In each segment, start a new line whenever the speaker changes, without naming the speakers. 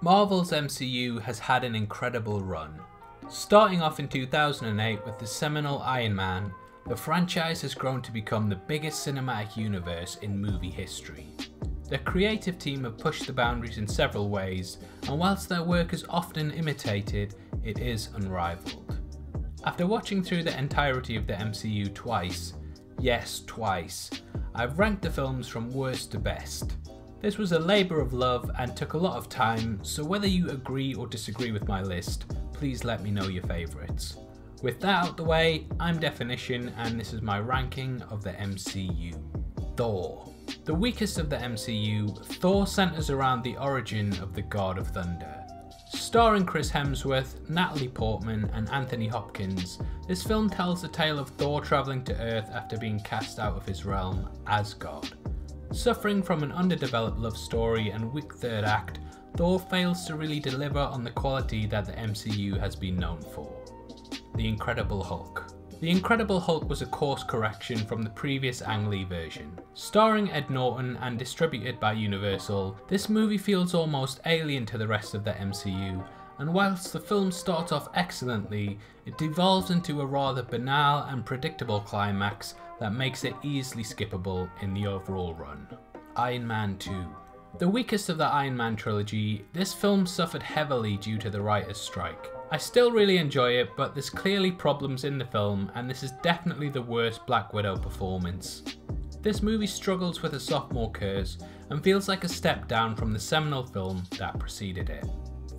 Marvel's MCU has had an incredible run. Starting off in 2008 with the seminal Iron Man, the franchise has grown to become the biggest cinematic universe in movie history. The creative team have pushed the boundaries in several ways, and whilst their work is often imitated, it is unrivaled. After watching through the entirety of the MCU twice, yes twice, I've ranked the films from worst to best. This was a labour of love and took a lot of time, so whether you agree or disagree with my list, please let me know your favourites. With that out the way, I'm Deffinition and this is my ranking of the MCU. Thor. The weakest of the MCU, Thor centres around the origin of the God of Thunder. Starring Chris Hemsworth, Natalie Portman and Anthony Hopkins, this film tells the tale of Thor travelling to Earth after being cast out of his realm, Asgard. Suffering from an underdeveloped love story and weak third act, Thor fails to really deliver on the quality that the MCU has been known for. The Incredible Hulk. The Incredible Hulk was a course correction from the previous Ang Lee version. Starring Ed Norton and distributed by Universal, this movie feels almost alien to the rest of the MCU, and whilst the film starts off excellently, it devolves into a rather banal and predictable climax that makes it easily skippable in the overall run. Iron Man 2. The weakest of the Iron Man trilogy, this film suffered heavily due to the writer's strike. I still really enjoy it, but there's clearly problems in the film and this is definitely the worst Black Widow performance. This movie struggles with a sophomore curse and feels like a step down from the seminal film that preceded it.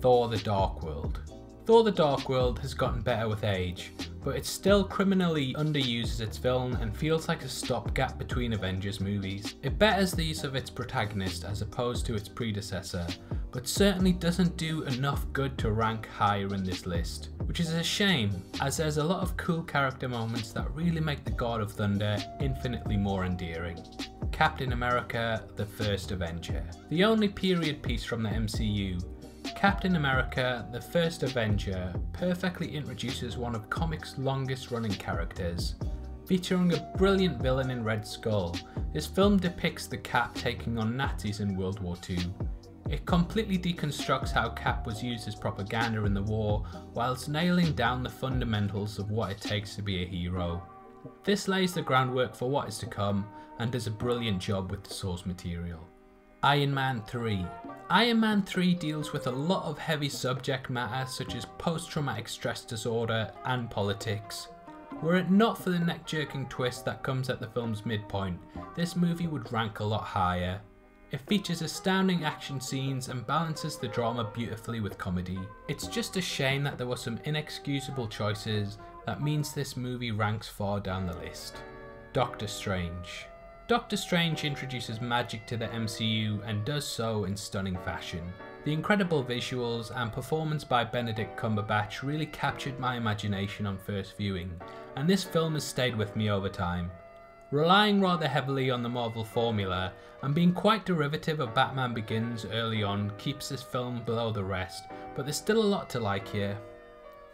Thor: The Dark World. Thor: The Dark World has gotten better with age, but it still criminally underuses its villain and feels like a stopgap between Avengers movies. It betters the use of its protagonist as opposed to its predecessor, but certainly doesn't do enough good to rank higher in this list, which is a shame as there's a lot of cool character moments that really make the God of Thunder infinitely more endearing. Captain America: The First Avenger. The only period piece from the MCU, Captain America: The First Avenger perfectly introduces one of comics' longest running characters. Featuring a brilliant villain in Red Skull, this film depicts the Cap taking on Nazis in World War II. It completely deconstructs how Cap was used as propaganda in the war, whilst nailing down the fundamentals of what it takes to be a hero. This lays the groundwork for what is to come and does a brilliant job with the source material. Iron Man 3. Iron Man 3 deals with a lot of heavy subject matter such as post-traumatic stress disorder and politics. Were it not for the neck-jerking twist that comes at the film's midpoint, this movie would rank a lot higher. It features astounding action scenes and balances the drama beautifully with comedy. It's just a shame that there were some inexcusable choices that means this movie ranks far down the list. Doctor Strange. Doctor Strange introduces magic to the MCU and does so in stunning fashion. The incredible visuals and performance by Benedict Cumberbatch really captured my imagination on first viewing, and this film has stayed with me over time. Relying rather heavily on the Marvel formula and being quite derivative of Batman Begins early on keeps this film below the rest, but there's still a lot to like here.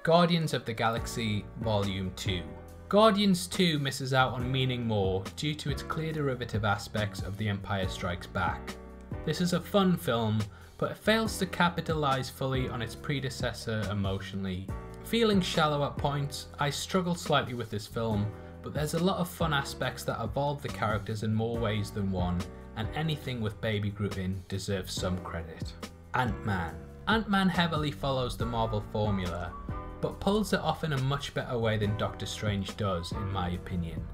Guardians of the Galaxy Volume 2. Guardians 2 misses out on meaning more due to its clear derivative aspects of The Empire Strikes Back. This is a fun film, but it fails to capitalise fully on its predecessor emotionally. Feeling shallow at points, I struggle slightly with this film, but there's a lot of fun aspects that evolve the characters in more ways than one, and anything with Baby Groot in deserves some credit. Ant-Man. Ant-Man heavily follows the Marvel formula, but pulls it off in a much better way than Doctor Strange does, in my opinion.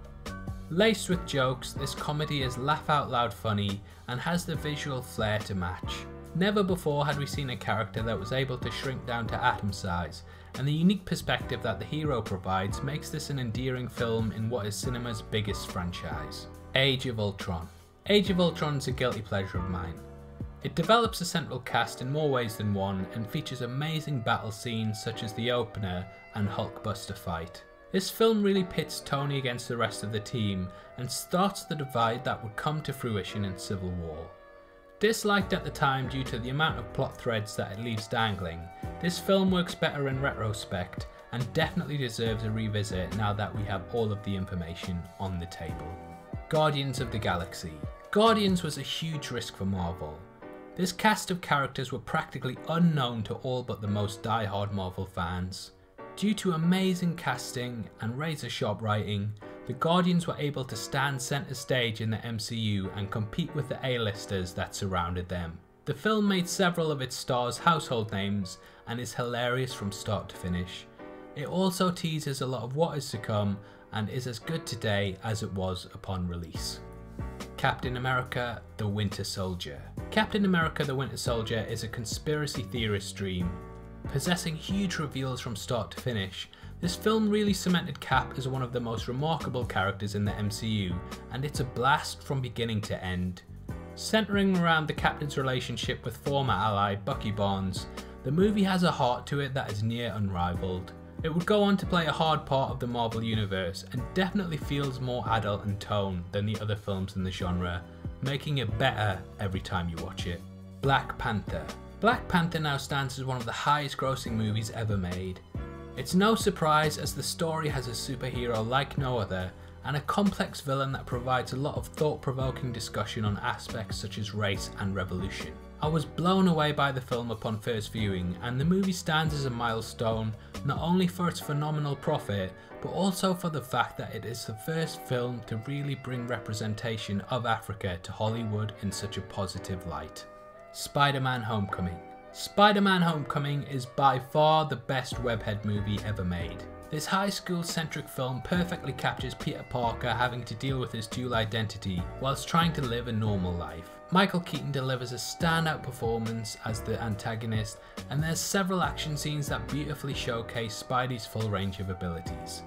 Laced with jokes, this comedy is laugh-out-loud funny and has the visual flair to match. Never before had we seen a character that was able to shrink down to atom size, and the unique perspective that the hero provides makes this an endearing film in what is cinema's biggest franchise. Age of Ultron. Age of Ultron is a guilty pleasure of mine. It develops a central cast in more ways than one and features amazing battle scenes such as the opener and Hulkbuster fight. This film really pits Tony against the rest of the team and starts the divide that would come to fruition in Civil War. Disliked at the time due to the amount of plot threads that it leaves dangling, this film works better in retrospect and definitely deserves a revisit now that we have all of the information on the table. Guardians of the Galaxy. Guardians was a huge risk for Marvel. This cast of characters were practically unknown to all but the most die-hard Marvel fans. Due to amazing casting and razor-sharp writing, the Guardians were able to stand centre stage in the MCU and compete with the A-listers that surrounded them. The film made several of its stars household names and is hilarious from start to finish. It also teases a lot of what is to come and is as good today as it was upon release. Captain America: The Winter Soldier. Captain America: The Winter Soldier is a conspiracy theorist dream. Possessing huge reveals from start to finish, this film really cemented Cap as one of the most remarkable characters in the MCU, and it's a blast from beginning to end. Centering around the Captain's relationship with former ally Bucky Barnes, the movie has a heart to it that is near unrivalled. It would go on to play a hard part of the Marvel Universe and definitely feels more adult in tone than the other films in the genre, making it better every time you watch it. Black Panther. Black Panther now stands as one of the highest grossing movies ever made. It's no surprise as the story has a superhero like no other and a complex villain that provides a lot of thought-provoking discussion on aspects such as race and revolution. I was blown away by the film upon first viewing, and the movie stands as a milestone not only for its phenomenal profit but also for the fact that it is the first film to really bring representation of Africa to Hollywood in such a positive light. Spider-Man: Homecoming. Spider-Man: Homecoming is by far the best webhead movie ever made. This high school centric film perfectly captures Peter Parker having to deal with his dual identity whilst trying to live a normal life. Michael Keaton delivers a standout performance as the antagonist, and there's several action scenes that beautifully showcase Spidey's full range of abilities.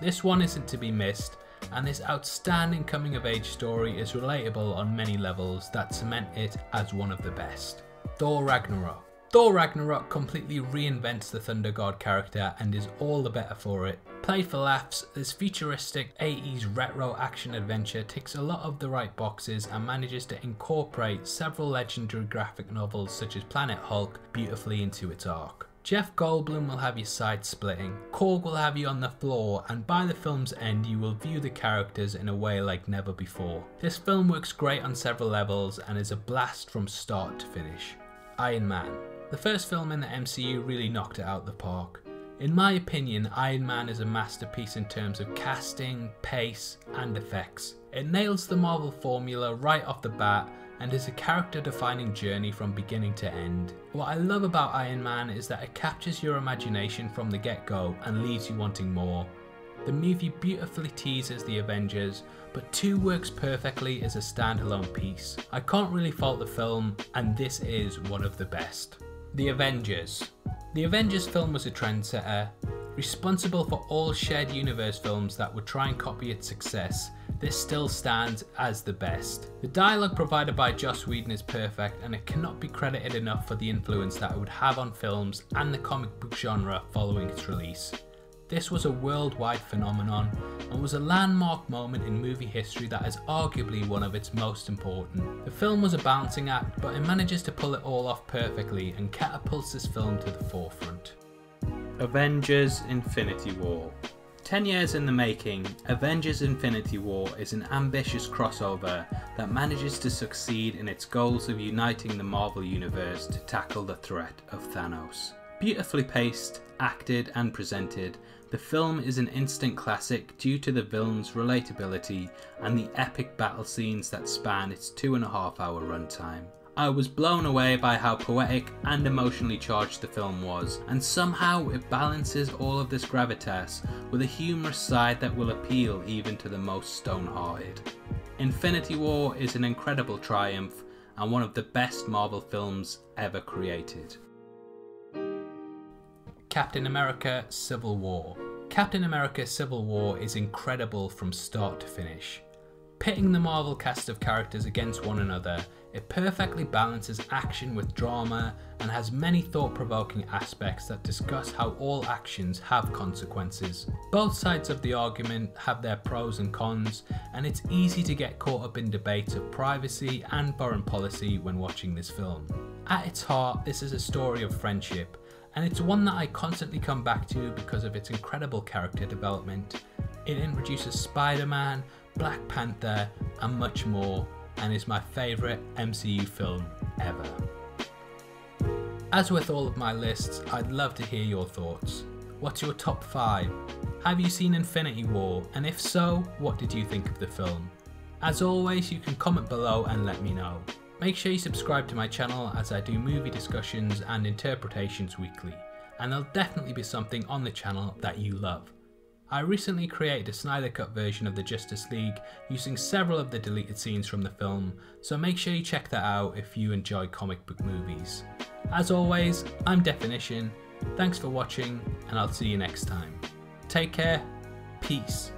This one isn't to be missed, and this outstanding coming of age story is relatable on many levels that cement it as one of the best. Thor: Ragnarok. Thor: Ragnarok completely reinvents the Thunder God character and is all the better for it. Played for laughs, this futuristic 80s retro action adventure ticks a lot of the right boxes and manages to incorporate several legendary graphic novels such as Planet Hulk beautifully into its arc. Jeff Goldblum will have your side splitting, Korg will have you on the floor, and by the film's end you will view the characters in a way like never before. This film works great on several levels and is a blast from start to finish. Iron Man. The first film in the MCU really knocked it out the park. In my opinion, Iron Man is a masterpiece in terms of casting, pace and effects. It nails the Marvel formula right off the bat and is a character-defining journey from beginning to end. What I love about Iron Man is that it captures your imagination from the get-go and leaves you wanting more. The movie beautifully teases the Avengers, but 2 works perfectly as a standalone piece. I can't really fault the film, and this is one of the best. The Avengers. The Avengers film was a trendsetter. Responsible for all shared universe films that would try and copy its success, this still stands as the best. The dialogue provided by Joss Whedon is perfect, and it cannot be credited enough for the influence that it would have on films and the comic book genre following its release. This was a worldwide phenomenon and was a landmark moment in movie history that is arguably one of its most important. The film was a balancing act, but it manages to pull it all off perfectly and catapults this film to the forefront. Avengers: Infinity War. 10 years in the making, Avengers: Infinity War is an ambitious crossover that manages to succeed in its goals of uniting the Marvel Universe to tackle the threat of Thanos. Beautifully paced, acted and presented, the film is an instant classic due to the villain's relatability and the epic battle scenes that span its 2.5-hour runtime. I was blown away by how poetic and emotionally charged the film was, and somehow it balances all of this gravitas with a humorous side that will appeal even to the most stone-hearted. Infinity War is an incredible triumph and one of the best Marvel films ever created. Captain America: Civil War. Captain America: Civil War is incredible from start to finish. Pitting the Marvel cast of characters against one another, it perfectly balances action with drama and has many thought-provoking aspects that discuss how all actions have consequences. Both sides of the argument have their pros and cons, and it's easy to get caught up in debates of privacy and foreign policy when watching this film. At its heart, this is a story of friendship, and it's one that I constantly come back to because of its incredible character development. It introduces Spider-Man, Black Panther and much more, and is my favourite MCU film ever. As with all of my lists, I'd love to hear your thoughts. What's your top 5? Have you seen Infinity War? And if so, what did you think of the film? As always, you can comment below and let me know. Make sure you subscribe to my channel as I do movie discussions and interpretations weekly, and there'll definitely be something on the channel that you love. I recently created a Snyder Cut version of the Justice League using several of the deleted scenes from the film, so make sure you check that out if you enjoy comic book movies. As always, I'm Definition, thanks for watching, and I'll see you next time. Take care, peace.